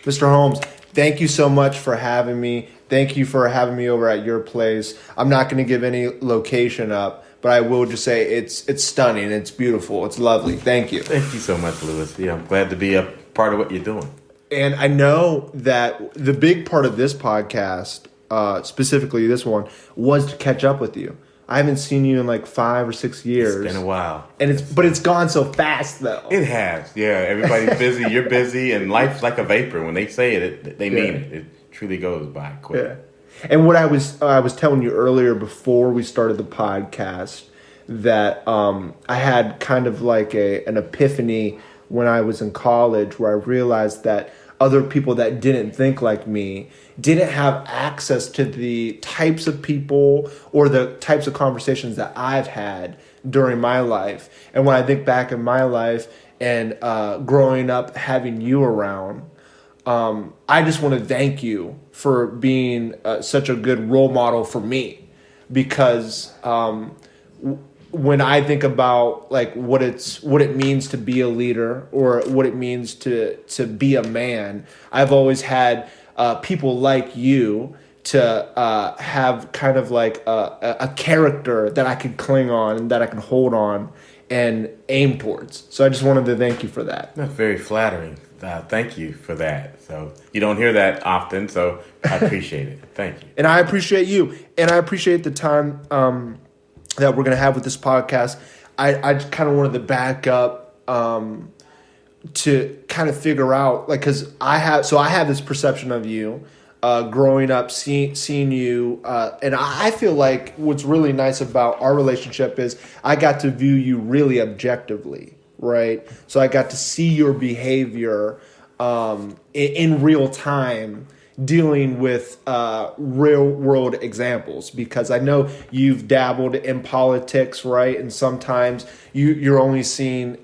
Mr. Holmes, thank you so much for having me. Thank you for having me over at your place. I'm not going to give any location up, but I will just say it's stunning. It's beautiful. It's lovely. Thank you. Thank you so much, Lewis. Yeah, I'm glad to be a part of what you're doing. And I know that the big part of this podcast, specifically this one, was to catch up with you. I haven't seen you in like 5 or 6 years. It's been a while. But it's gone so fast though. It has. Yeah, everybody's busy. You're busy, and life's like a vapor. When they say it, they mean it. It truly goes by quick. Yeah. And what I was telling you earlier before we started the podcast that I had kind of like an epiphany when I was in college where I realized that other people that didn't think like me didn't have access to the types of people or the types of conversations that I've had during my life. And when I think back in my life and growing up having you around, I just want to thank you for being such a good role model for me, because when I think about like what it means to be a leader or what it means to be a man, I've always had people like you to have kind of like a character that I could cling on and that I can hold on and aim towards. So I just wanted to thank you for that. That's very flattering. Thank you for that. So you don't hear that often, so I appreciate it. Thank you. And I appreciate you. And I appreciate the time that we're going to have with this podcast. I kind of wanted to back up to kind of figure out, like, because I have this perception of you growing up, seeing you, and I feel like what's really nice about our relationship is I got to view you really objectively, right? So I got to see your behavior in real time, dealing with real world examples, because I know you've dabbled in politics, right? And sometimes you're only seeing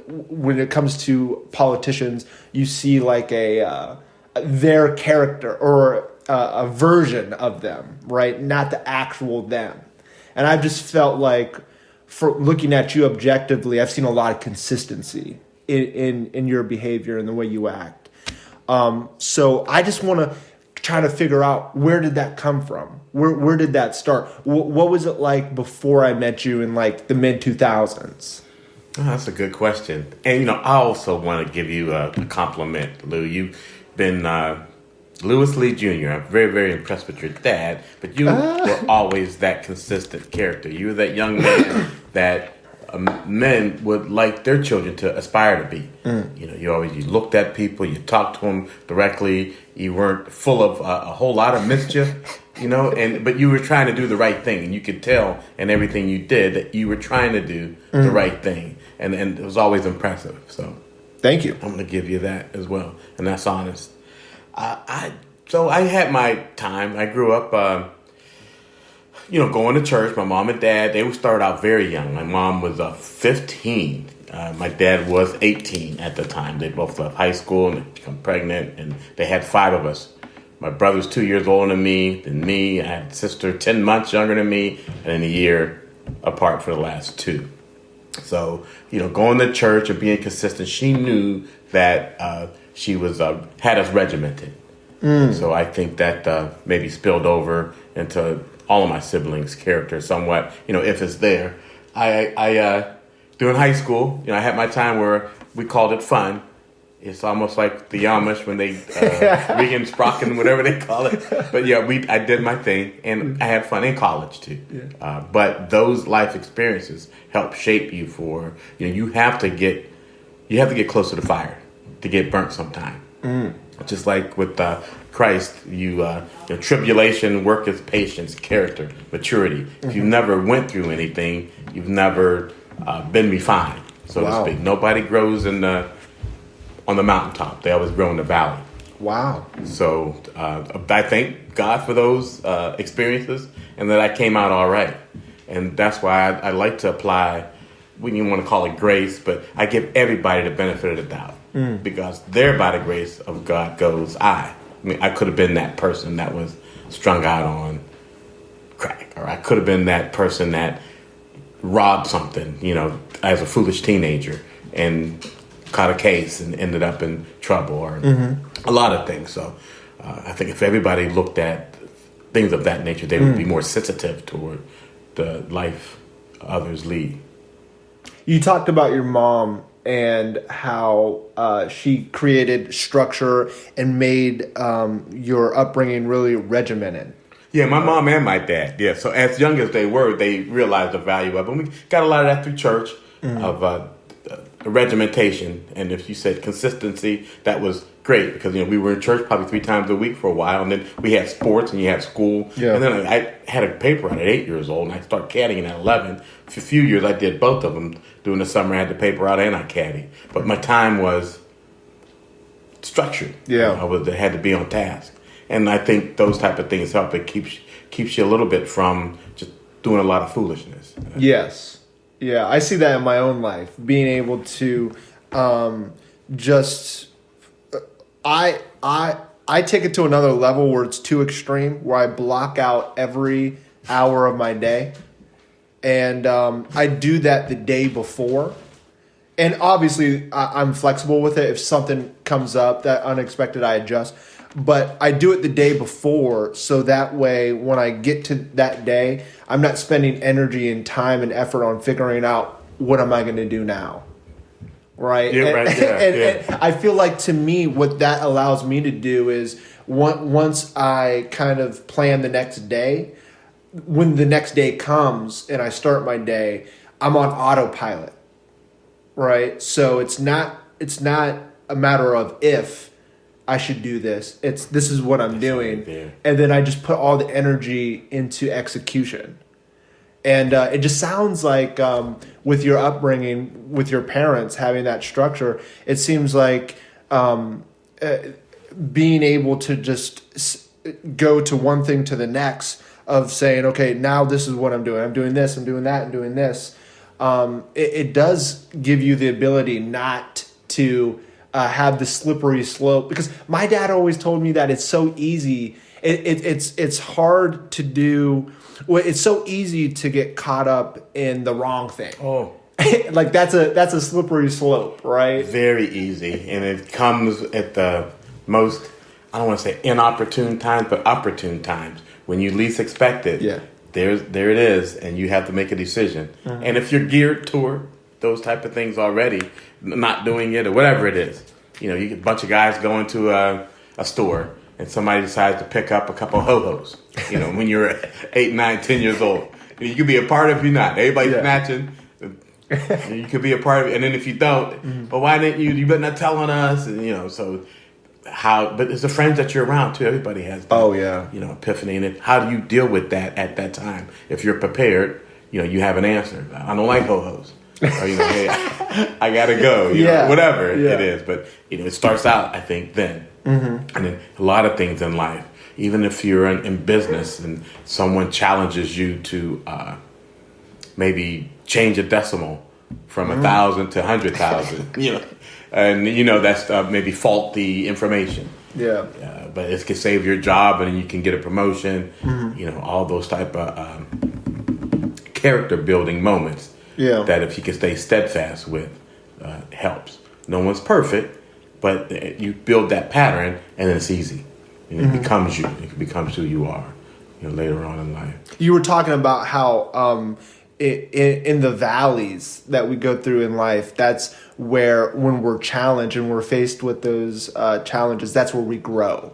when it comes to politicians, you see like their character or a version of them, right? Not the actual them. And I've just felt like, for looking at you objectively, I've seen a lot of consistency in your behavior and the way you act. So I just want to try to figure out, where did that come from? Where did that start? What was it like before I met you in like the mid 2000s? Oh, that's a good question. And, I also want to give you a compliment, Lou. You've been Lewis Lee Jr. I'm very, very impressed with your dad, but you were always that consistent character. You were that young man that men would like their children to aspire to be. You looked at people, you talked to them directly. You weren't full of a whole lot of mischief, but you were trying to do the right thing, and you could tell in everything you did that you were trying to do the right thing, and it was always impressive. So, thank you. I'm going to give you that as well, and that's honest. So I had my time. I grew up, going to church. My mom and dad, they would start out very young. My mom was 15. My dad was 18 at the time. They both left high school and they become pregnant, and they had 5 of us. My brother's 2 years older than me. I had a sister 10 months younger than me, and then a year apart for the last 2. So, going to church and being consistent, she knew that she was had us regimented. So I think that maybe spilled over into all of my siblings' character somewhat, if it's there. I during high school, I had my time where we called it fun. It's almost like the Amish when they Regan Sprocken, whatever they call it. But yeah, I did my thing, and I had fun in college too. Yeah. But those life experiences help shape you for you have to get close to the fire to get burnt sometime. Just like with Christ, tribulation worketh patience, character, maturity. If you never went through anything, you've never been refined, so to speak. Nobody grows on the mountaintop. They always grow in the valley. Wow. So I thank God for those experiences, and that I came out all right. And that's why I like to apply, we didn't want to call it grace, but I give everybody the benefit of the doubt. Because there by the grace of God goes I. I could have been that person that was strung out on crack, or I could have been that person that robbed something, as a foolish teenager and caught a case and ended up in trouble. Or a lot of things. So I think if everybody looked at things of that nature, they would be more sensitive toward the life others lead. You talked about your mom and how she created structure and made your upbringing really regimented. Yeah, my mom and my dad. Yeah, so as young as they were, they realized the value of it. And we got a lot of that through church, of regimentation. And if you said consistency, that was great because, we were in church probably 3 times a week for a while. And then we had sports and you had school. Yeah. And then I had a paper out at 8 years old and I started caddying at 11. For a few years, I did both of them. During the summer, I had the paper out and I caddied. But my time was structured. Yeah. I had to be on task. And I think those type of things help. It keeps you a little bit from just doing a lot of foolishness. Yes. Yeah, I see that in my own life. Being able to I take it to another level where it's too extreme, where I block out every hour of my day. And I do that the day before. And obviously, I'm flexible with it. If something comes up that unexpected, I adjust. But I do it the day before, so that way when I get to that day, I'm not spending energy and time and effort on figuring out what am I going to do now, right? Yeah, right. Yeah, and I feel like to me, what that allows me to do is once I kind of plan the next day, when the next day comes and I start my day, I'm on autopilot, right? So it's not a matter of if I should do this. This is what I'm doing. And then I just put all the energy into execution. And it just sounds like with your upbringing, with your parents having that structure, it seems like being able to just go to one thing to the next of saying, okay, now this is what I'm doing. I'm doing this, I'm doing that, I'm doing this. It does give you the ability not to have the slippery slope, because my dad always told me that it's so easy. It's hard to do. Well, it's so easy to get caught up in the wrong thing. Oh, like that's a slippery slope, right? Very easy, and it comes at the most, I don't want to say inopportune times, but opportune times when you least expect it. Yeah, there it is, and you have to make a decision. Mm-hmm. And if you're geared toward those type of things already, not doing it or whatever it is, you get a bunch of guys going to a store and somebody decides to pick up a couple of ho-hos, when you're 8, 9, 10 years old. You could be a part of it if you're not. Everybody's snatching. You could be a part of it. And then if you don't, but why didn't you? You better not telling us. And, so how, but it's the friends that you're around too. Everybody has that, epiphany. And how do you deal with that at that time? If you're prepared, you have an answer. I don't like ho-hos. Or, hey, I gotta go, whatever it is. But, it starts out, I think, then. Mm-hmm. And then a lot of things in life, even if you're in business and someone challenges you to maybe change a decimal from 1,000 to 100,000, and that's maybe faulty information. Yeah. But it can save your job and you can get a promotion, all those type of character building moments. Yeah. That if you can stay steadfast with, helps. No one's perfect, but you build that pattern and then it's easy. It becomes you. It becomes who you are, later on in life. You were talking about how in the valleys that we go through in life, that's where when we're challenged and we're faced with those challenges, that's where we grow.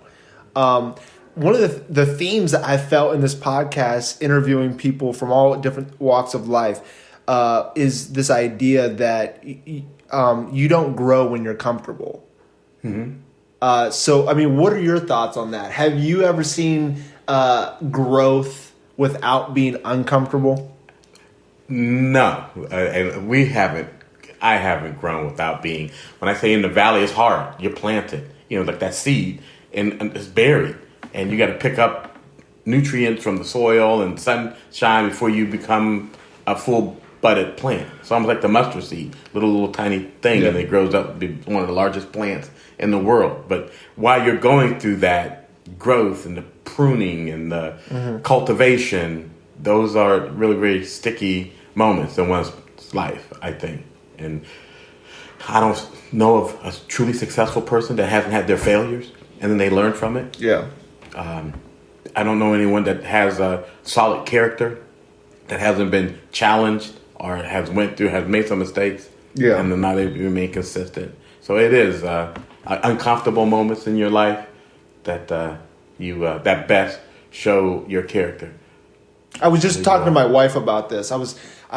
One of the themes that I felt in this podcast, interviewing people from all different walks of life, is this idea that you don't grow when you're comfortable. Mm-hmm. So, I mean, what are your thoughts on that? Have you ever seen growth without being uncomfortable? No, and we haven't. I haven't grown without being. When I say in the valley, it's hard. You're planted, like that seed, and it's buried, and you got to pick up nutrients from the soil and sunshine before you become a full budded plant. It's almost like the mustard seed, little tiny thing, and it grows up to be one of the largest plants in the world. But while you're going through that growth and the pruning and the cultivation, those are really, really sticky moments in one's life, I think. And I don't know of a truly successful person that hasn't had their failures, and then they learn from it. Yeah. I don't know anyone that has a solid character that hasn't been challenged or has made some mistakes. Yeah. And then now they remain consistent. So it is uncomfortable moments in your life that that best show your character. I was just talking to my wife about this. I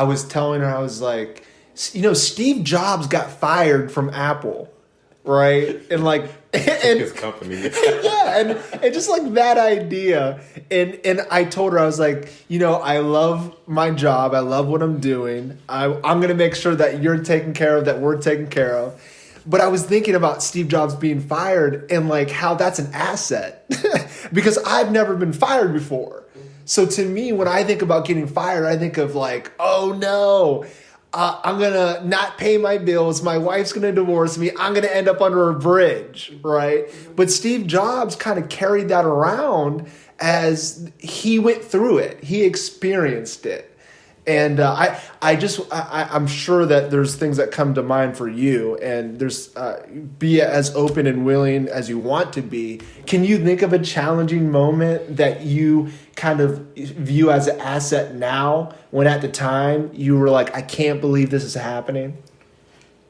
was telling her, I was like, Steve Jobs got fired from Apple, right? And like, and his company. yeah, and just like that idea. And I told her, I was like, I love my job. I love what I'm doing. I'm going to make sure that you're taken care of, that we're taken care of. But I was thinking about Steve Jobs being fired and like how that's an asset because I've never been fired before. So to me, when I think about getting fired, I think of like, oh no, I'm going to not pay my bills. My wife's going to divorce me. I'm going to end up under a bridge, right? But Steve Jobs kind of carried that around as he went through it. He experienced it. And I'm sure that there's things that come to mind for you, and there's be as open and willing as you want to be. Can you think of a challenging moment that you kind of view as an asset now, when at the time you were like, I can't believe this is happening?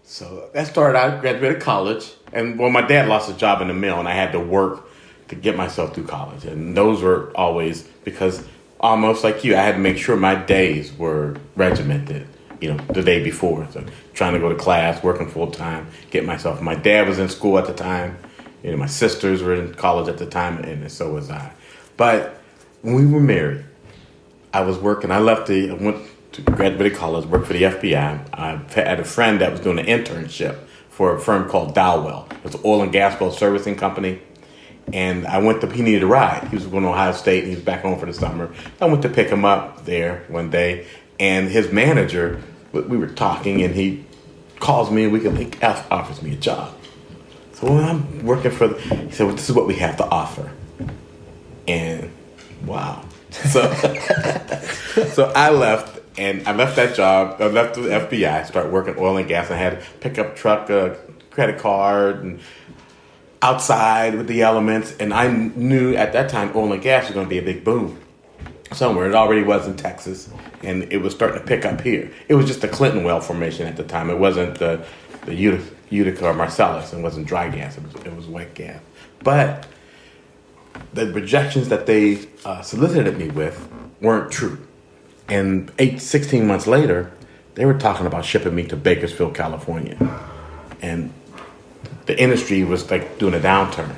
So that started out, I graduated college, and my dad lost his job in the mill, and I had to work to get myself through college. And those were always, because almost like you, I had to make sure my days were regimented, the day before. So trying to go to class, working full time, get myself. My dad was in school at the time. My sisters were in college at the time, and so was I. But when we were married, I was working. I went to graduate college, worked for the FBI. I had a friend that was doing an internship for a firm called Dowell. It was an oil and gas well servicing company. And he needed a ride. He was going to Ohio State, and he was back home for the summer. I went to pick him up there one day, and his manager, we were talking, and he calls me, and he offers me a job. So when I'm working he said, well, this is what we have to offer. And wow. So, so I left, and I left that job. I left the FBI, started working oil and gas. I had a pickup truck, a credit card, and outside with the elements, and I knew at that time oil and gas was going to be a big boom somewhere. It already was in Texas, and it was starting to pick up here. It was just the Clinton well formation at the time. It wasn't the Utica or Marcellus. It wasn't dry gas. It was wet gas. But the projections that they solicited me with weren't true. And 16 months later, they were talking about shipping me to Bakersfield, California. And the industry was like doing a downturn.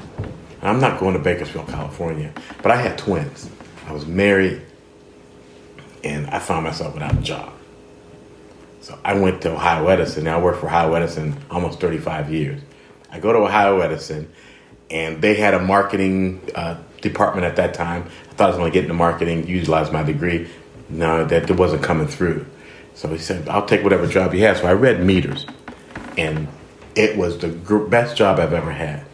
And I'm not going to Bakersfield, California, but I had twins. I was married, and I found myself without a job. So I went to Ohio Edison. Now I worked for Ohio Edison almost 35 years. I go to Ohio Edison, and they had a marketing department at that time. I thought I was going to get into marketing, utilize my degree. No, that wasn't coming through. So he said, I'll take whatever job you have. So I read meters, and it was the best job I've ever had.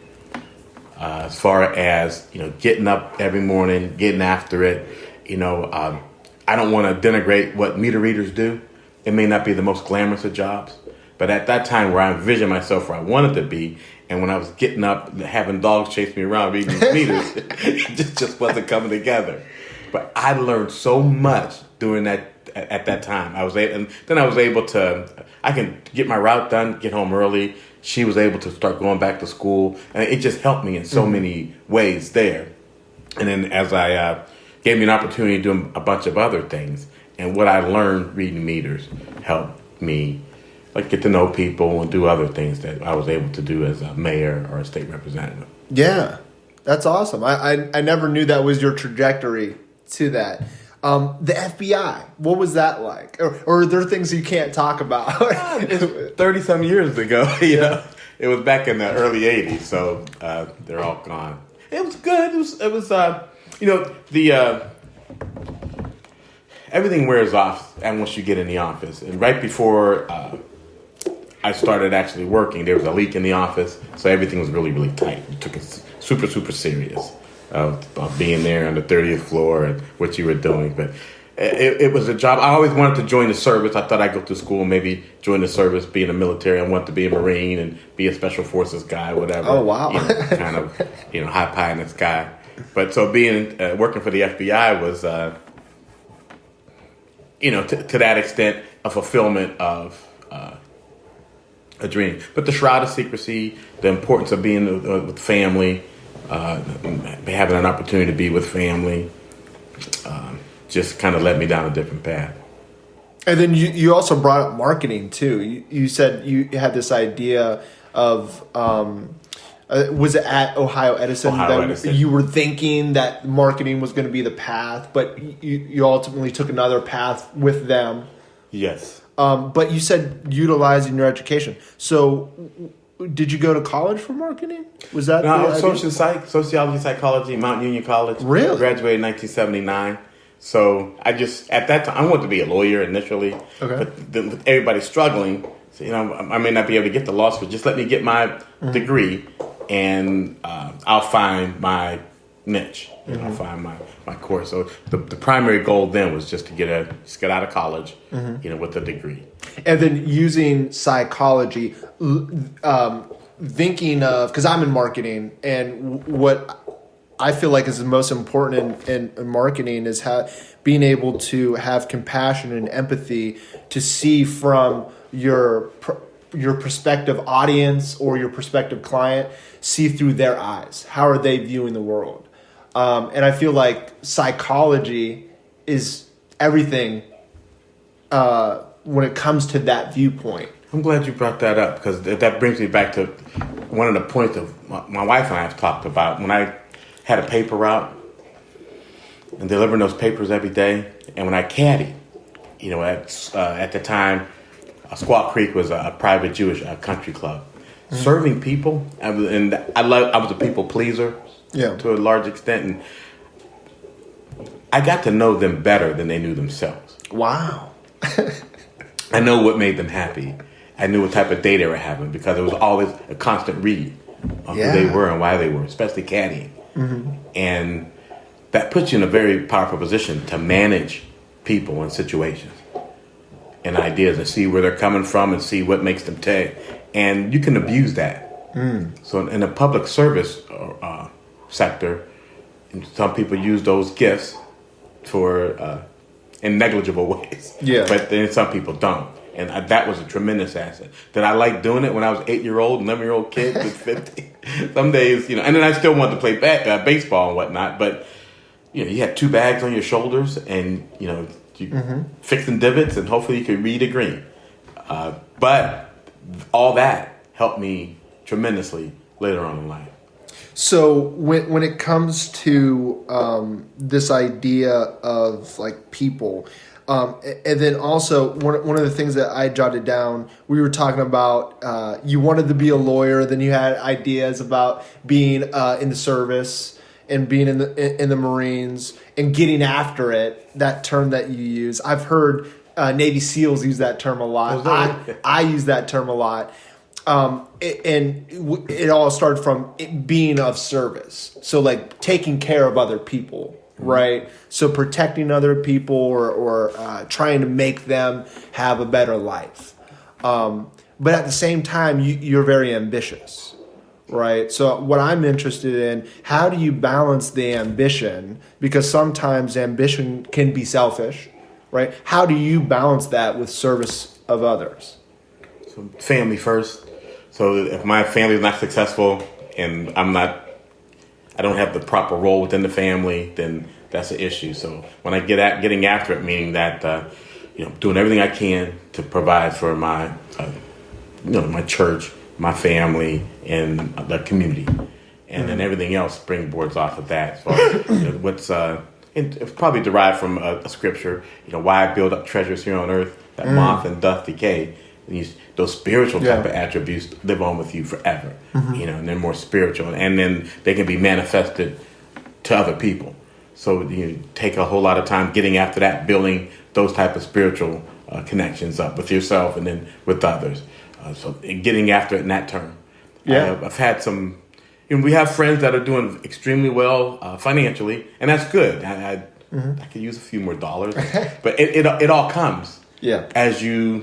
As far as, getting up every morning, getting after it. I don't want to denigrate what meter readers do. It may not be the most glamorous of jobs, but at that time where I envisioned myself where I wanted to be, and when I was getting up, having dogs chase me around reading these meters, it just wasn't coming together. But I learned so much doing that at that time. I can get my route done, get home early. She was able to start going back to school, and it just helped me in so many ways there. And then as I gave me an opportunity to do a bunch of other things, and what I learned reading meters helped me get to know people and do other things that I was able to do as a mayor or a state representative. Yeah, that's awesome. I never knew that was your trajectory to that. The FBI, what was that like? Or are there things you can't talk about? It's 30-some years ago. It was back in the early 80s, so they're all gone. It was good. It was everything wears off and once you get in the office. And right before I started actually working, there was a leak in the office, so everything was really, really tight. We took it super, super serious. Being there on the 30th floor and what you were doing. But it was a job. I always wanted to join the service. I thought I'd go through school and maybe join the service, be in the military. I wanted to be a Marine and be a Special Forces guy, whatever. Oh, wow. Kind of, high pie in the sky. But so working for the FBI was, to that extent, a fulfillment of a dream. But the shroud of secrecy, the importance of being with family, having an opportunity to be with family, just kind of led me down a different path. And then you also brought up marketing too. You said you had this idea of, was it at Ohio Edison? Edison. You were thinking that marketing was going to be the path, but you ultimately took another path with them. Yes. But you said utilizing your education. So did you go to college for marketing? Was that sociology, psychology, Mount Union College. Really? Graduated in 1979. So I just, at that time, I wanted to be a lawyer initially. Okay. But with everybody struggling, so, I may not be able to get the law school. Just let me get my degree and I'll find my niche. I'll find my course. So the primary goal then was just to get out of college, with a degree. And then using psychology, thinking of, because I'm in marketing, and what I feel like is the most important in marketing is being able to have compassion and empathy to see from your prospective audience or your prospective client, see through their eyes. How are they viewing the world? And I feel like psychology is everything when it comes to that viewpoint. I'm glad you brought that up, because that brings me back to one of the points of my wife and I have talked about. When I had a paper route and delivering those papers every day, and when I caddied, at the time, Squaw Creek was a private Jewish country club. Serving people, I was a people pleaser to a large extent, and I got to know them better than they knew themselves. Wow. I know what made them happy. I knew what type of day they were having, because it was always a constant read on who they were and why they were, especially caddying. And that puts you in a very powerful position to manage people and situations and ideas, and see where they're coming from and see what makes them tick. And you can abuse that. So in the public service sector, some people use those gifts for in negligible ways. But then some people don't. And that was a tremendous asset. Did I like doing it when I was 8-year-old, 11-year-old kid with 50? Some days, and then I still wanted to play baseball and whatnot. But, you had 2 bags on your shoulders, and, you fixing divots, and hopefully you could read a green. But all that helped me tremendously later on in life. So when it comes to this idea of like people, and then also one of the things that I jotted down, we were talking about you wanted to be a lawyer, then you had ideas about being in the service and being in the Marines and getting after it. That term that you use, I've heard Navy SEALs use that term a lot. I use that term a lot. And it all started from it being of service. So like taking care of other people, right? So protecting other people or trying to make them have a better life. But at the same time, you're very ambitious, right? So what I'm interested in, how do you balance the ambition? Because sometimes ambition can be selfish, right? How do you balance that with service of others? So family first. So if my family is not successful and I don't have the proper role within the family, then that's an issue. So when I getting after it, meaning that doing everything I can to provide for my my church, my family, and the community, and then everything else springboards off of that. So it's probably derived from a scripture. Why build up treasures here on earth that moth and doth decay. Those spiritual type of attributes live on with you forever, and they're more spiritual, and then they can be manifested to other people. So you take a whole lot of time getting after that, building those type of spiritual connections up with yourself and then with others. So getting after it in that term. I've had some, we have friends that are doing extremely well financially, and that's good. I could use a few more dollars, but it all comes. Yeah. As you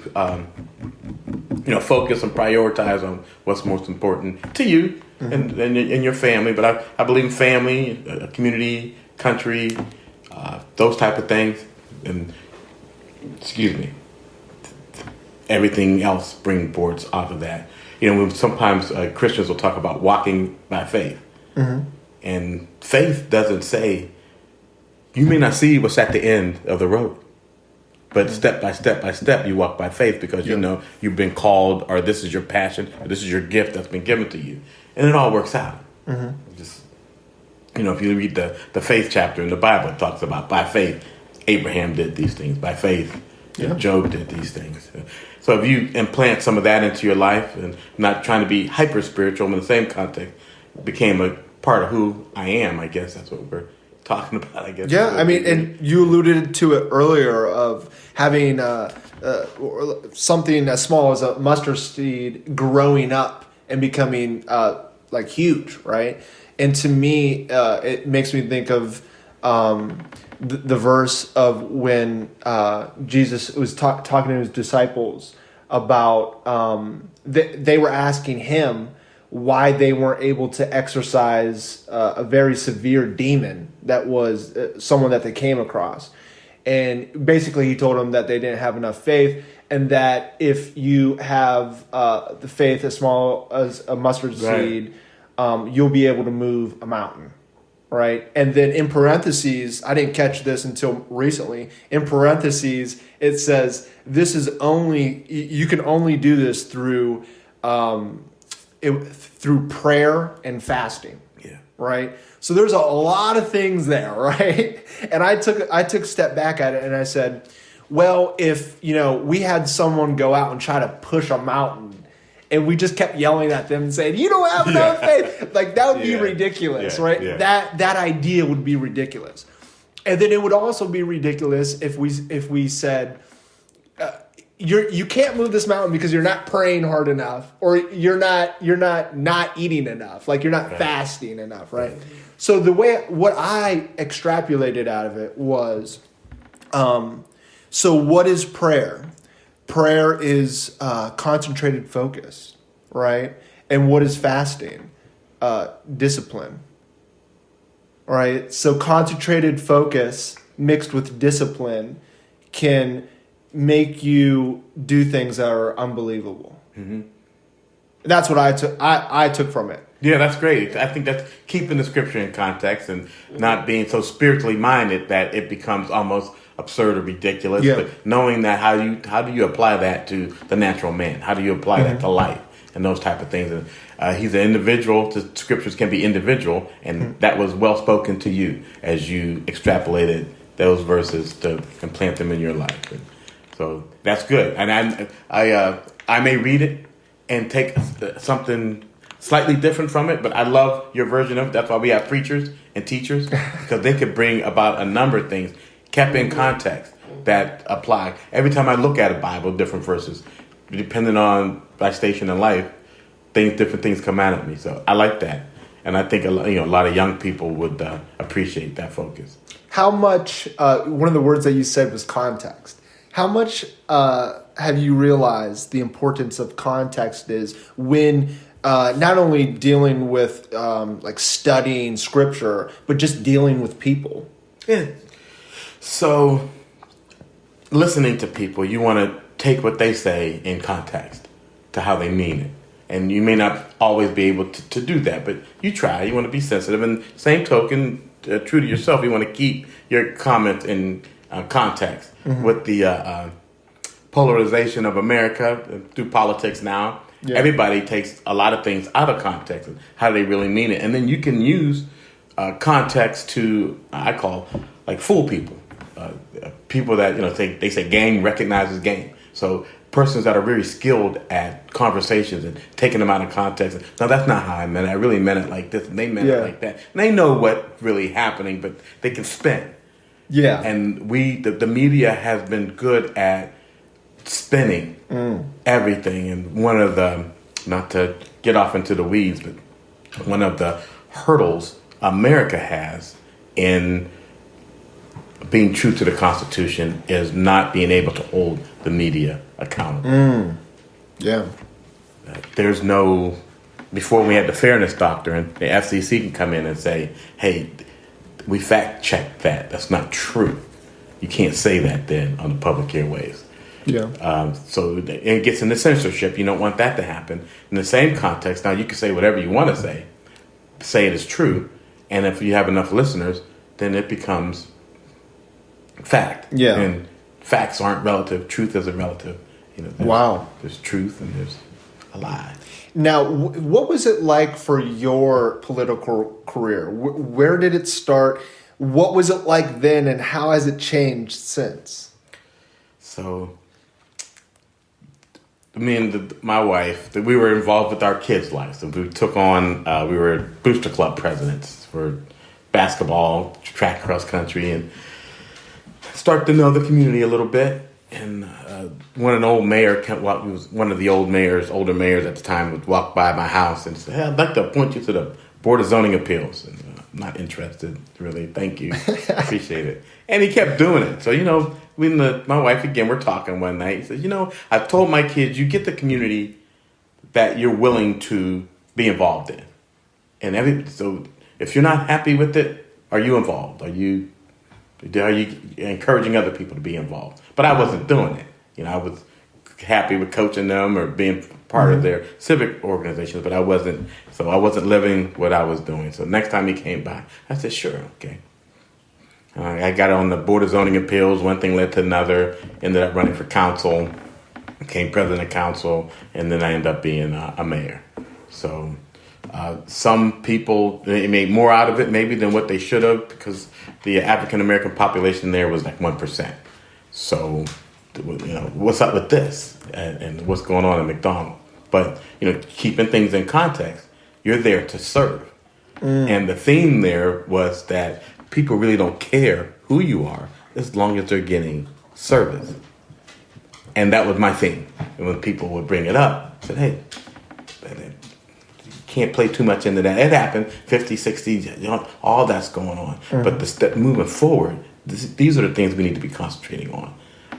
focus and prioritize on what's most important to you and your family. But I believe in family, community, country, those type of things, and everything else springboards off of that. When sometimes Christians will talk about walking by faith, and faith doesn't say you may not see what's at the end of the road. But step by step, you walk by faith because you know you've been called, or this is your passion, or this is your gift that's been given to you, and it all works out. Just if you read the faith chapter in the Bible, it talks about by faith, Abraham did these things. By faith, Job did these things. So if you implant some of that into your life, and not trying to be hyper spiritual in the same context, it became a part of who I am. I guess that's what we're talking about, I guess. Yeah, I mean, and you alluded to it earlier of having something as small as a mustard seed growing up and becoming huge, right? And to me, it makes me think of the verse of when Jesus was talking to his disciples about they were asking him why they weren't able to exorcise a very severe demon that was someone that they came across. And basically he told them that they didn't have enough faith, and that if you have the faith as small as a mustard seed, you'll be able to move a mountain, right? And then in parentheses, I didn't catch this until recently, in parentheses, it says you can only do this through through prayer and fasting. Yeah. Right. So there's a lot of things there, right? And I took a step back at it and I said, well, if we had someone go out and try to push a mountain, and we just kept yelling at them and saying, "You don't have enough faith," that would be ridiculous, right? Yeah. That idea would be ridiculous, and then it would also be ridiculous if we said, you can't move this mountain because you're not praying hard enough, or you're not eating enough, you're not fasting enough, right? So what I extrapolated out of it was, so what is prayer? Prayer is concentrated focus, right? And what is fasting? Discipline, right? So concentrated focus mixed with discipline can make you do things that are unbelievable. That's what I took from it. Yeah, that's great. I think that's keeping the scripture in context and not being so spiritually minded that it becomes almost absurd or ridiculous. Yeah. But knowing that how do you apply that to the natural man? How do you apply that to life and those type of things? And he's an individual. The scriptures can be individual, and that was well spoken to you as you extrapolated those verses to implant them in your life. And so that's good. And I may read it and take something slightly different from it, but I love your version of it. That's why we have preachers and teachers, because they could bring about a number of things kept in context that apply. Every time I look at a Bible, different verses, depending on my station in life, different things come out at me. So I like that, and I think a lot of young people would appreciate that focus. How much? One of the words that you said was context. How much have you realized the importance of context is when not only dealing with studying scripture, but just dealing with people? Yeah. So listening to people, you want to take what they say in context to how they mean it. And you may not always be able to do that, but you try. You want to be sensitive. And same token, true to yourself, you want to keep your comments in context. With the polarization of America through politics now. Yeah. Everybody takes a lot of things out of context and how they really mean it. And then you can use context to, I call, fool people. People that, they say game recognizes game. So persons that are very skilled at conversations and taking them out of context. No, that's not how I meant it. I really meant it like this, and they meant it like that. And they know what's really happening, but they can spin. Yeah. And the media has been good at spinning everything. And one of the, not to get off into the weeds, but one of the hurdles America has in being true to the Constitution is not being able to hold the media accountable. Yeah. There's no, before we had the fairness doctrine, the FCC can come in and say, hey, we fact checked that. That's not true. You can't say that then on the public airwaves. Yeah. So it gets into censorship. You don't want that to happen. In the same context, now you can say whatever you want to say it is true. And if you have enough listeners, then it becomes fact. Yeah. And facts aren't relative. Truth isn't relative. Wow. There's truth and there's a lie. Now, what was it like for your political career? Where did it start? What was it like then, and how has it changed since? So, me and my wife, we were involved with our kids' lives. So we took on, we were booster club presidents for basketball, track, cross country, and start to know the community a little bit. And when an old mayor, one of the older mayors at the time, would walk by my house and say, hey, I'd like to appoint you to the Board of Zoning Appeals. And I'm not interested, really. Thank you. Appreciate it. And he kept doing it. So, my wife, again, we're talking one night. He said, I've told my kids, you get the community that you're willing to be involved in. And so if you're not happy with it, are you involved? Are you encouraging other people to be involved? But I wasn't doing it. I was happy with coaching them or being part of their civic organizations, but I wasn't living what I was doing. So next time he came by, I said, sure, okay. I got on the Board of Zoning Appeals. One thing led to another. Ended up running for council, became president of council, and then I ended up being a mayor. So some people, they made more out of it maybe than what they should have, because the African American population there was like 1%. So, what's up with this and what's going on at McDonald's? But, keeping things in context, you're there to serve. And the theme there was that people really don't care who you are as long as they're getting service. And that was my theme. And when people would bring it up, I said, hey, you can't play too much into that. It happened, 50, 60, all that's going on. But the step moving forward, these are the things we need to be concentrating on.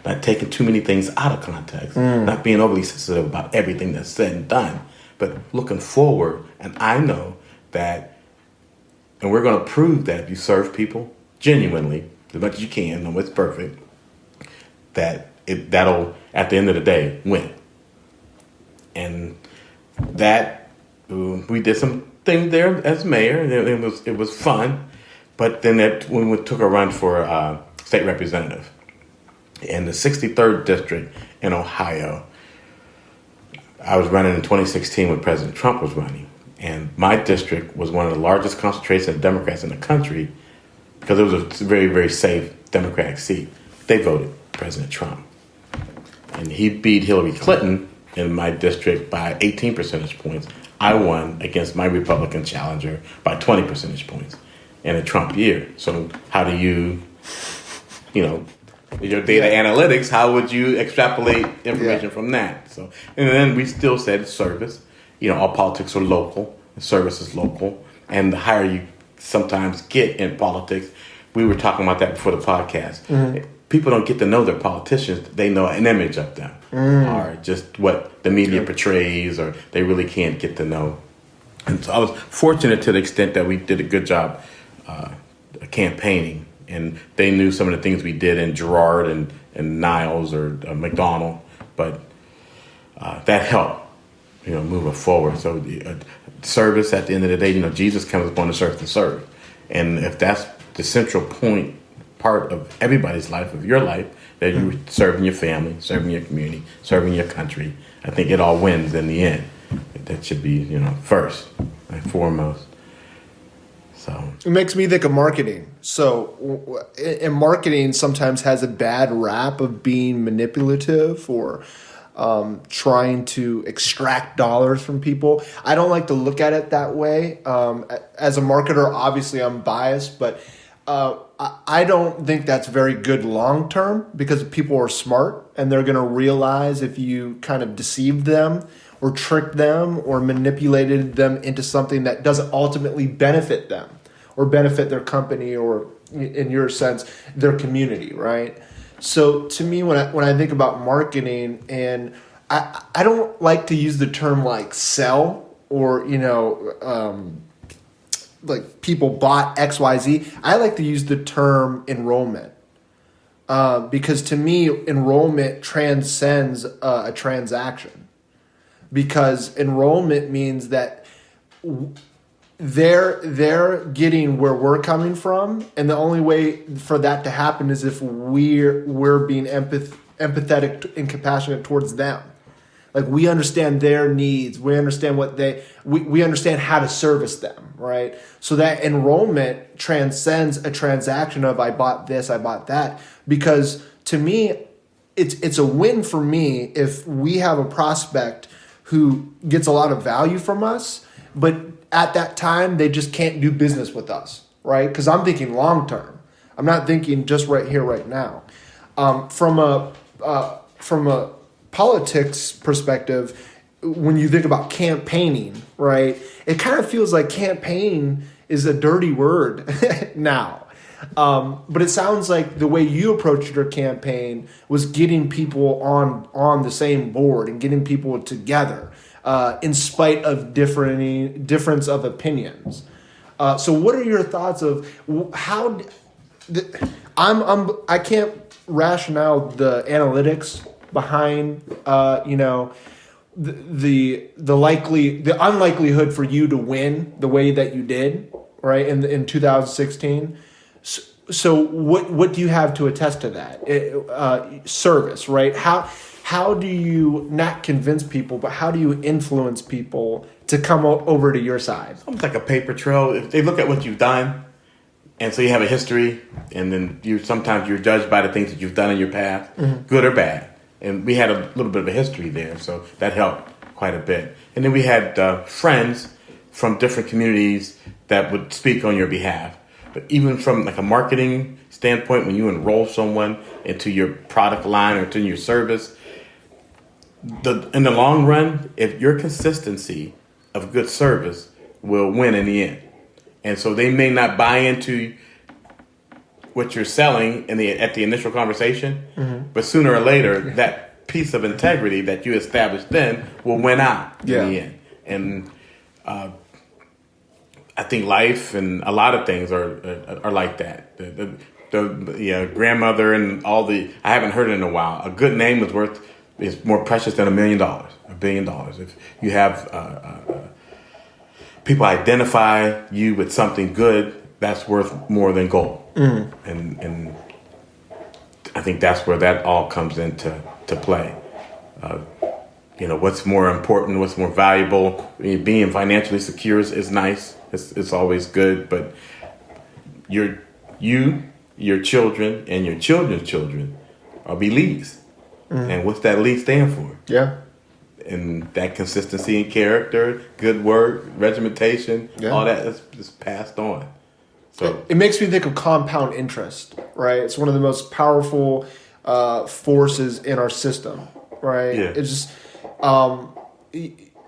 Not taking too many things out of context, not being overly sensitive about everything that's said and done, but looking forward. And I know that, and we're going to prove that if you serve people genuinely, as much as you can, no one's perfect, that'll, at the end of the day, win. And that, we did some things there as mayor, and it was fun. But then when we took a run for state representative in the 63rd district in Ohio, I was running in 2016 when President Trump was running. And my district was one of the largest concentrations of Democrats in the country because it was a very, very safe Democratic seat. They voted President Trump. And he beat Hillary Clinton in my district by 18 percentage points. I won against my Republican challenger by 20 percentage points in a Trump year. So how do you, your data analytics, how would you extrapolate information from that? So, and then we still said service. All politics are local, service is local, and the higher you sometimes get in politics, we were talking about that before the podcast. People don't get to know their politicians; they know an image of them, or just what the media portrays, or they really can't get to know. And so I was fortunate to the extent that we did a good job campaigning, and they knew some of the things we did in Girard and Niles or McDonald, but that helped. Moving forward. So service at the end of the day, Jesus comes upon the earth to serve. And if that's the central part of everybody's life, of your life, that you're serving your family, serving your community, serving your country, I think it all wins in the end. That should be, first and foremost. So it makes me think of marketing. So in marketing sometimes has a bad rap of being manipulative or trying to extract dollars from people. I don't like to look at it that way. As a marketer, obviously I'm biased, but I don't think that's very good long term because people are smart and they're going to realize if you kind of deceived them or tricked them or manipulated them into something that doesn't ultimately benefit them or benefit their company or, in your sense, their community, right? So to me, when I think about marketing, and I don't like to use the term like sell or, like people bought XYZ. I like to use the term enrollment. Because to me, enrollment transcends a transaction. Because enrollment means that they're getting where we're coming from, and the only way for that to happen is if we're being empathetic and compassionate towards them. Like, we understand their needs, we understand we understand how to service them, right? So that enrollment transcends a transaction of I bought this, I bought that. Because to me, it's a win for me if we have a prospect who gets a lot of value from us, but at that time they just can't do business with us, right? Because I'm thinking long term. I'm not thinking just right here, right now. From a politics perspective, when you think about campaigning, right, it kind of feels like campaign is a dirty word now. But it sounds like the way you approached your campaign was getting people on the same board and getting people together, in spite of difference of opinions. So what are your thoughts of how I can't rationale the analytics behind the unlikelihood for you to win the way that you did, right, in 2016. So what do you have to attest to that? Service, right? How do you not convince people, but how do you influence people to come over to your side? Almost like a paper trail. If they look at what you've done, and so you have a history, and then sometimes you're judged by the things that you've done in your past, good or bad. And we had a little bit of a history there, so that helped quite a bit. And then we had friends from different communities that would speak on your behalf. But even from like a marketing standpoint, when you enroll someone into your product line or to your service, in the long run, if your consistency of good service will win in the end. And so they may not buy into what you're selling at the initial conversation, but sooner or later, that piece of integrity that you established then will win out in the end. And I think life and a lot of things are like that. The grandmother and all I haven't heard it in a while. A good name is more precious than $1 million, $1 billion. If you have people identify you with something good, that's worth more than gold. And I think that's where that all comes into play. What's more important, what's more valuable. Being financially secure is nice. It's always good, but your children, and your children's children are leads. And what's that lead stand for? Yeah. And that consistency in character, good work, regimentation, all that is passed on. So it makes me think of compound interest, right? It's one of the most powerful forces in our system, right? Yeah. It's just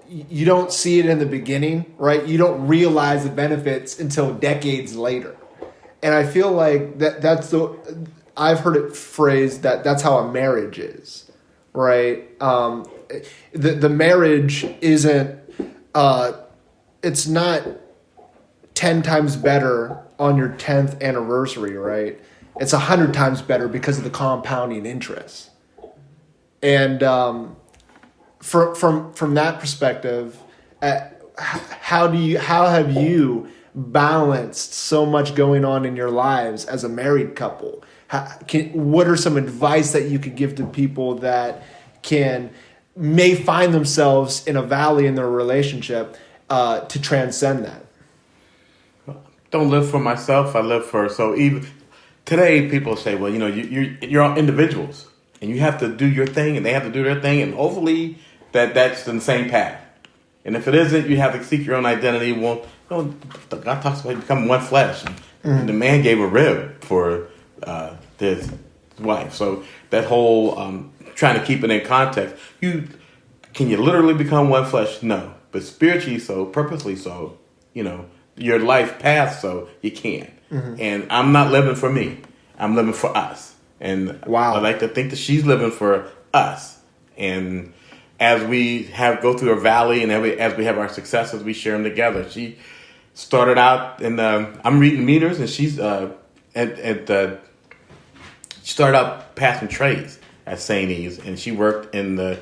you don't see it in the beginning, right? You don't realize the benefits until decades later. And I feel like I've heard it phrased that's how a marriage is, right? The marriage isn't, it's not 10 times better on your 10th anniversary, right? It's 100 times better because of the compounding interest. And from that perspective, how have you balanced so much going on in your lives as a married couple? What are some advice that you could give to people that may find themselves in a valley in their relationship to transcend that? Don't live for myself. I live for. So even today, people say, well, you're all individuals, and you have to do your thing, and they have to do their thing, and hopefully that's in the same path. And if it isn't, you have to seek your own identity. Well, God talks about becoming one flesh. And the man gave a rib for his wife. So that whole trying to keep it in context. Can you literally become one flesh? No. But spiritually so, purposely so, your life path so you can't. And I'm not living for me. I'm living for us. And I like to think that she's living for us. And as we go through a valley and as we have our successes, we share them together. She started out in I'm reading meters, and she's she started out passing trays at St. E's, and she worked you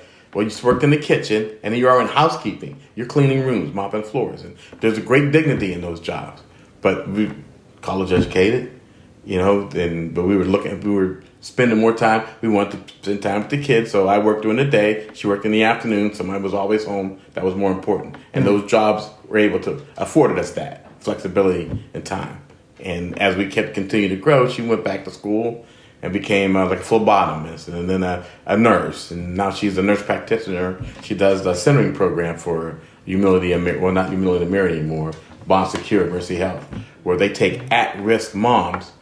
worked in the kitchen, and then you are in housekeeping. You're cleaning rooms, mopping floors, and there's a great dignity in those jobs. But we college educated, but we were spending more time. We wanted to spend time with the kids, so I worked during the day. She worked in the afternoon. Somebody was always home. That was more important. And those jobs were able to afforded us that flexibility and time. And as we continued to grow, she went back to school and became like a phlebotomist and then a nurse. And now she's a nurse practitioner. She does the centering program for not Humility of Merit anymore, Bond Secure Mercy Health, where they take at-risk moms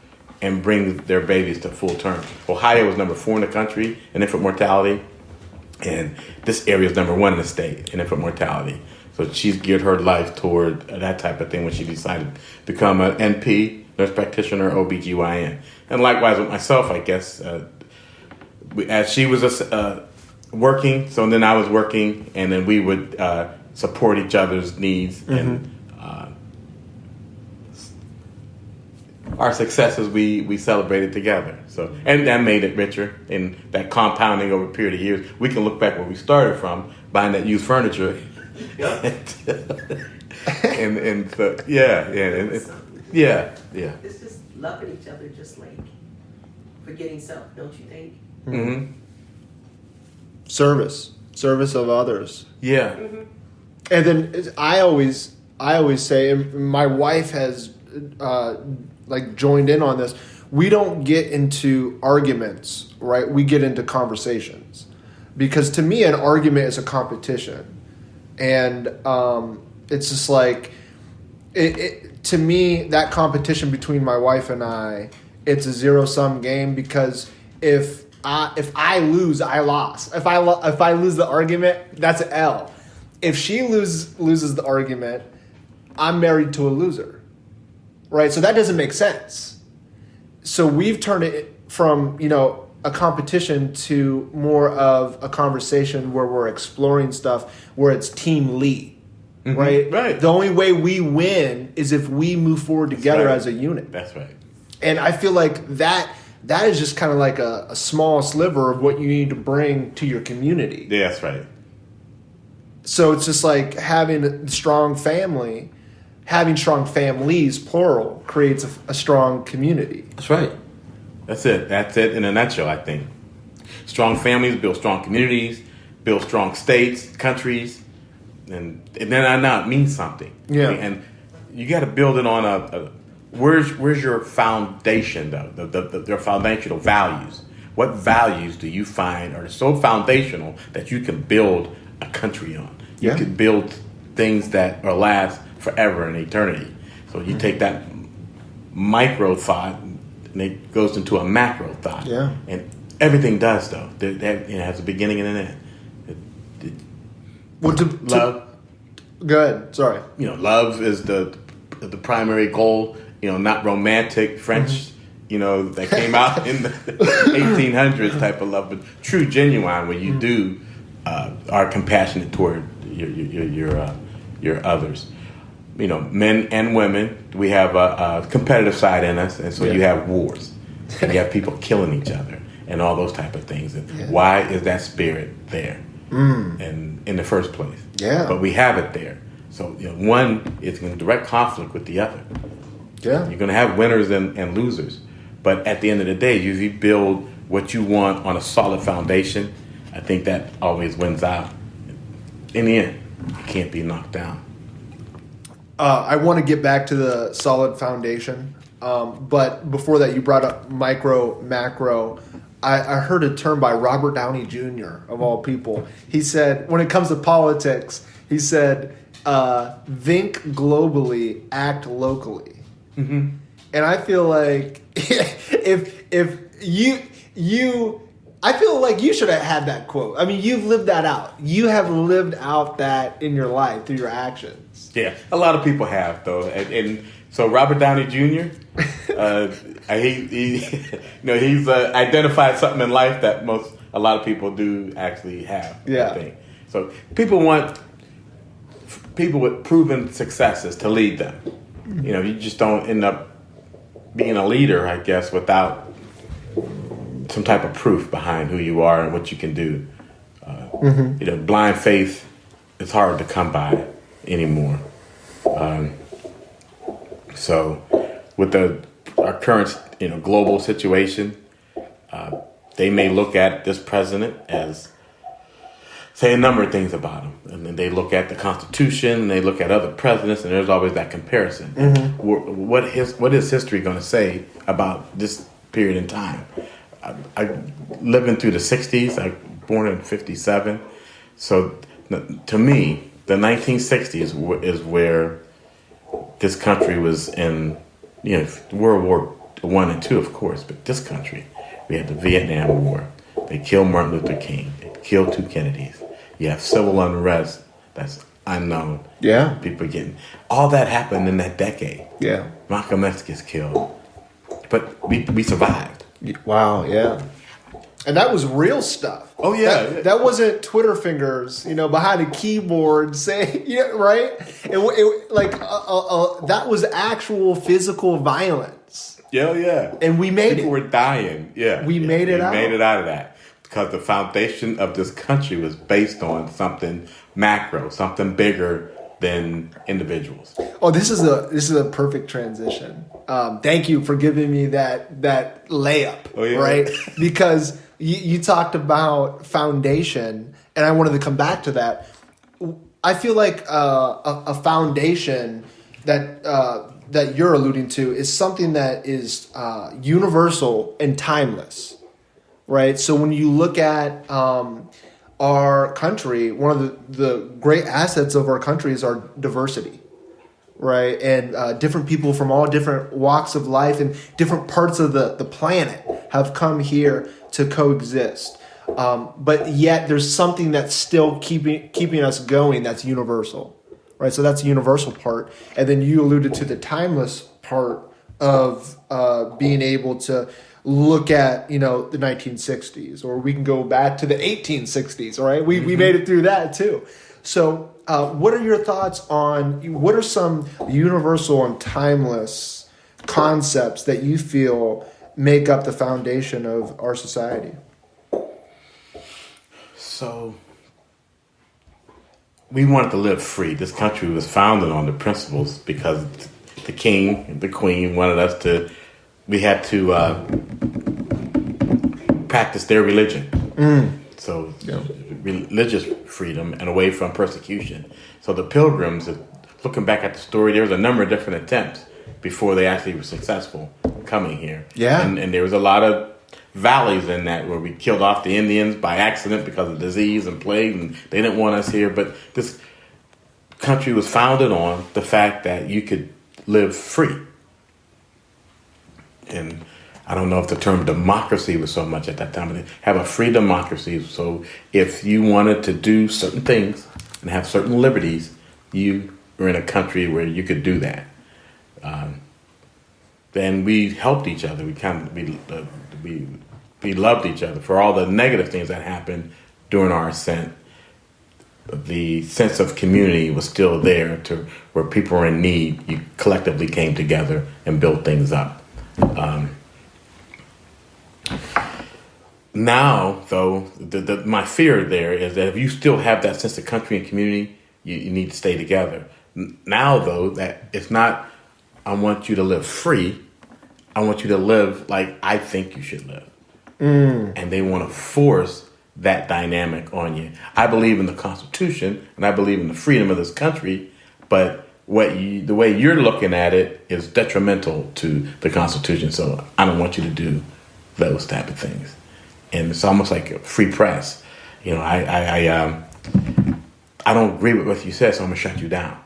and bring their babies to full term. Ohio is number 4 in the country in infant mortality, and this area is number 1 in the state in infant mortality. So she's geared her life toward that type of thing when she decided to become an NP, nurse practitioner, OBGYN. And likewise with myself, I guess, as she was working, so then I was working, and then we would support each other's needs and our successes we celebrated together. So, and that made it richer, and that compounding over a period of years. We can look back where we started from, buying that used furniture. and so, yeah. It's just loving each other, just like forgetting self, don't you think? Mm-hmm. Service of others. Yeah. Mm-hmm. And then I always say, and my wife has joined in on this. We don't get into arguments, right? We get into conversations, because to me, an argument is a competition, and it's just like to me, that competition between my wife and I, it's a zero-sum game, because if I lose, I lost. If I lose the argument, that's an L. If she loses the argument, I'm married to a loser, right? So that doesn't make sense. So we've turned it from a competition to more of a conversation where we're exploring stuff, where it's team lead, right? Right. The only way we win is if we move forward together as a unit. That's right. And I feel like that is just kind of like a small sliver of what you need to bring to your community. Yeah, that's right. So it's just like having a strong family, having strong families, plural, creates a strong community. That's right. That's it in a nutshell, I think. Strong families build strong communities, build strong states, countries, and then I know it means something. Yeah. And you got to build it on where's your foundation, though, their foundational values. What values do you find are so foundational that you can build a country on? You can build things that will last forever in eternity. So you take that micro thought, and it goes into a macro thought. Yeah. And everything does, though. It has a beginning and an end. Love. Go ahead. Sorry. Love is the primary goal. Not romantic French. That came out in the 1800s type of love, but true, genuine. When you do are compassionate toward your others. Men and women, we have a competitive side in us, and so you have wars, and you have people killing each other, and all those type of things. And why is that spirit there? And in the first place, but we have it there. So one is in direct conflict with the other. Yeah, you're going to have winners and losers, but at the end of the day, if you build what you want on a solid foundation, I think that always wins out. In the end, you can't be knocked down. I want to get back to the solid foundation, but before that, you brought up micro, macro. I heard a term by Robert Downey Jr., of all people. He said, when it comes to politics, he said, think globally, act locally. Mm-hmm. And I feel like if you I feel like you should have had that quote. I mean, you've lived that out. You have lived out that in your life through your actions. Yeah, a lot of people have though, and so Robert Downey Jr. He's identified something in life that a lot of people do actually have. Yeah. I think. So people want people with proven successes to lead them. You just don't end up being a leader, I guess, without some type of proof behind who you are and what you can do. Blind faith is hard to come by anymore. So with our current global situation, they may look at this president as say a number of things about him, and then they look at the Constitution and they look at other presidents, and there's always that comparison. What is history going to say about this period in time? I living through the 60s. I was born in 57. So to me, the 1960s is where this country was in, World War I and II, of course, but this country, we had the Vietnam War. They killed Martin Luther King. They killed two Kennedys. You have civil unrest that's unknown. Yeah. People getting... All that happened in that decade. Yeah. Malcolm X gets killed. But we survived. Wow, yeah. And that was real stuff. Oh, yeah. That wasn't Twitter fingers, behind a keyboard saying, right? That was actual physical violence. Yeah. And we made People were dying. Yeah. We made it out. We made it out of that. Because the foundation of this country was based on something macro, something bigger than individuals. Oh, this is a perfect transition. Thank you for giving me that layup, right? Because you talked about foundation, and I wanted to come back to that. I feel like a foundation that you're alluding to is something that is universal and timeless, right? So when you look at our country, one of the great assets of our country is our diversity, right? And different people from all different walks of life and different parts of the planet have come here to coexist. But yet there's something that's still keeping us going that's universal, right? So that's the universal part. And then you alluded to the timeless part of being able to look at, the 1960s, or we can go back to the 1860s, right? We made it through that too. So what are your thoughts on, what are some universal and timeless concepts that you feel make up the foundation of our society? So we wanted to live free. This country was founded on the principles because the king and the queen wanted us to, we had to practice their religion. So religious freedom and away from persecution. So the Pilgrims, looking back at the story, there was a number of different attempts before they actually were successful coming here. Yeah. And there was a lot of valleys in that where we killed off the Indians by accident because of disease and plague, and they didn't want us here. But this country was founded on the fact that you could live free. And I don't know if the term democracy was so much at that time, but they have a free democracy. So if you wanted to do certain things and have certain liberties, you were in a country where you could do that. Then we helped each other. We loved each other for all the negative things that happened during our ascent. The sense of community was still there to where people were in need. You collectively came together and built things up. Now, though, my fear there is that if you still have that sense of country and community, you need to stay together. Now, though, that it's not, I want you to live free. I want you to live like I think you should live. And they want to force that dynamic on you. I believe in the Constitution and I believe in the freedom of this country, but the way you're looking at it is detrimental to the Constitution. So I don't want you to do those type of things. And it's almost like a free press. I don't agree with what you said, so I'm gonna shut you down.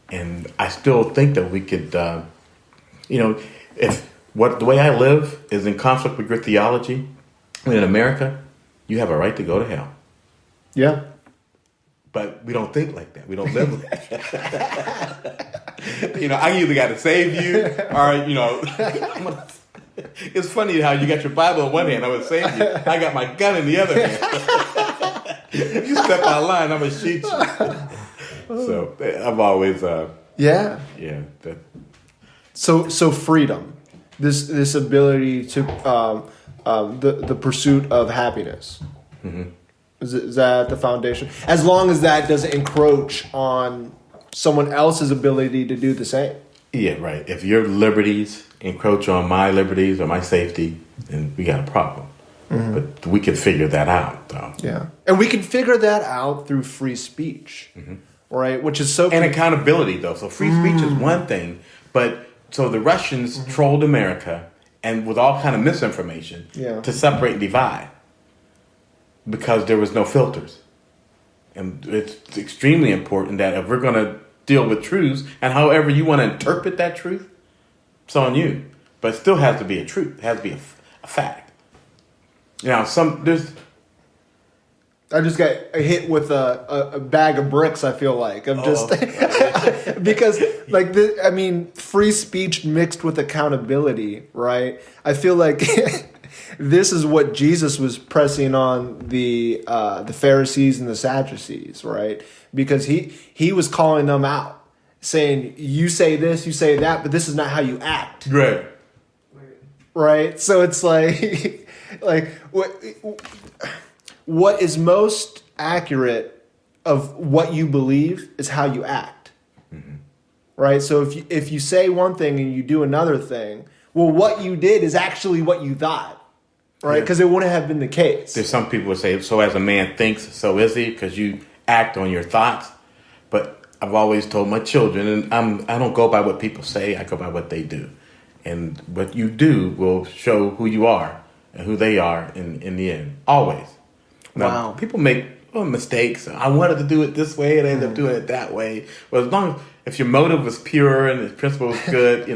And I still think that we could, if the way I live is in conflict with your theology, In America, you have a right to go to hell. Yeah. But we don't think like that. We don't live like that. I either got to save you or, it's funny how you got your Bible in one hand, I'm going to save you. I got my gun in the other hand. If you step out of line, I'm going to shoot you. So I've always, So freedom, this ability to, the pursuit of happiness. Mm-hmm. Is that the foundation? As long as that doesn't encroach on someone else's ability to do the same. Yeah, right. If your liberties encroach on my liberties or my safety, then we got a problem. Mm-hmm. But we can figure that out, though. Yeah. And we can figure that out through free speech, right? Which is so... And accountability, though. So free speech is one thing, but so the Russians trolled America and with all kind of misinformation to separate and divide because there was no filters. And it's extremely important that if we're going to deal with truths, and however you want to interpret that truth, it's on you. But it still has to be a truth. It has to be a fact. I just got hit with a bag of bricks, I feel like. I'm just... because, free speech mixed with accountability, right? I feel like this is what Jesus was pressing on the Pharisees and the Sadducees, right? Because he was calling them out, saying, you say this, you say that, but this is not how you act. Right. Right? So it's like what is most accurate of what you believe is how you act. Mm-hmm. Right? So if you say one thing and you do another thing, well, what you did is actually what you thought. Right? Because it wouldn't have been the case. There's some people who say, so as a man thinks, so is he, because you act on your thoughts. But I've always told my children, and I don't go by what people say, I go by what they do. And what you do will show who you are and who they are in the end. Always. Now, people make mistakes. I wanted to do it this way and I ended up doing it that way. Well, as long as if your motive was pure and the principle was good,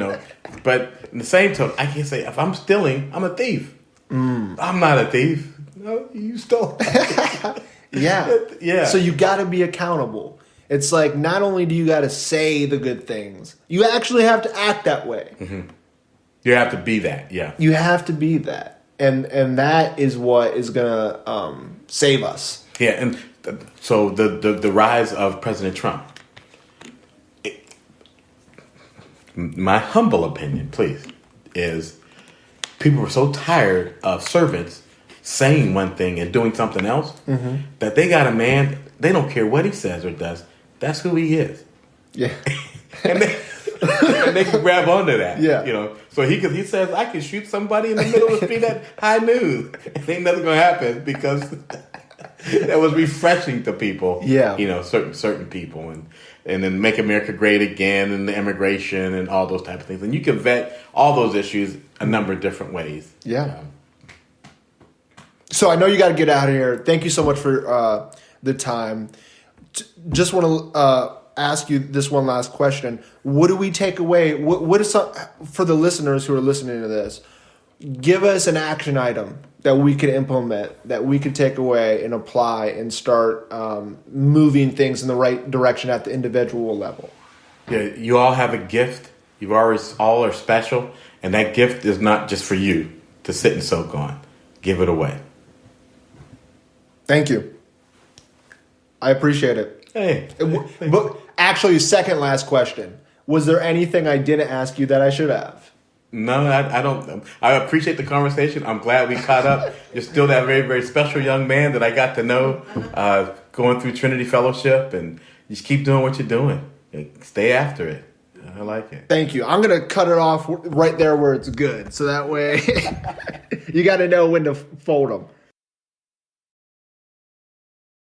But in the same token, I can't say if I'm stealing, I'm a thief. I'm not a thief. No, you stole. Yeah. So you got to be accountable. It's like not only do you got to say the good things, you actually have to act that way. Mm-hmm. You have to be that. Yeah. You have to be that, and that is what is gonna save us. Yeah, and so the rise of President Trump. My humble opinion, please, is people were so tired of servants saying one thing and doing something else that they got a man. They don't care what he says or does. That's who he is. Yeah, and they can grab onto that. Yeah, So he says I can shoot somebody in the middle of the street at high noon. Ain't nothing gonna happen because that was refreshing to people. Yeah, certain people and then make America great again and the immigration and all those type of things. And you can vet all those issues a number of different ways. Yeah. So I know you got to get out of here. Thank you so much for the time. Just want to ask you this one last question. What do we take away? What is for the listeners who are listening to this? Give us an action item that we could implement, that we could take away and apply and start moving things in the right direction at the individual level. Yeah, you all have a gift. You all are special, and that gift is not just for you to sit and soak on. Give it away. Thank you. I appreciate it. Hey. But actually, second last question. Was there anything I didn't ask you that I should have? No, I don't. I appreciate the conversation. I'm glad we caught up. You're still that very, very special young man that I got to know going through Trinity Fellowship, and just keep doing what you're doing. Stay after it. I like it. Thank you. I'm going to cut it off right there where it's good. So that way you got to know when to fold them.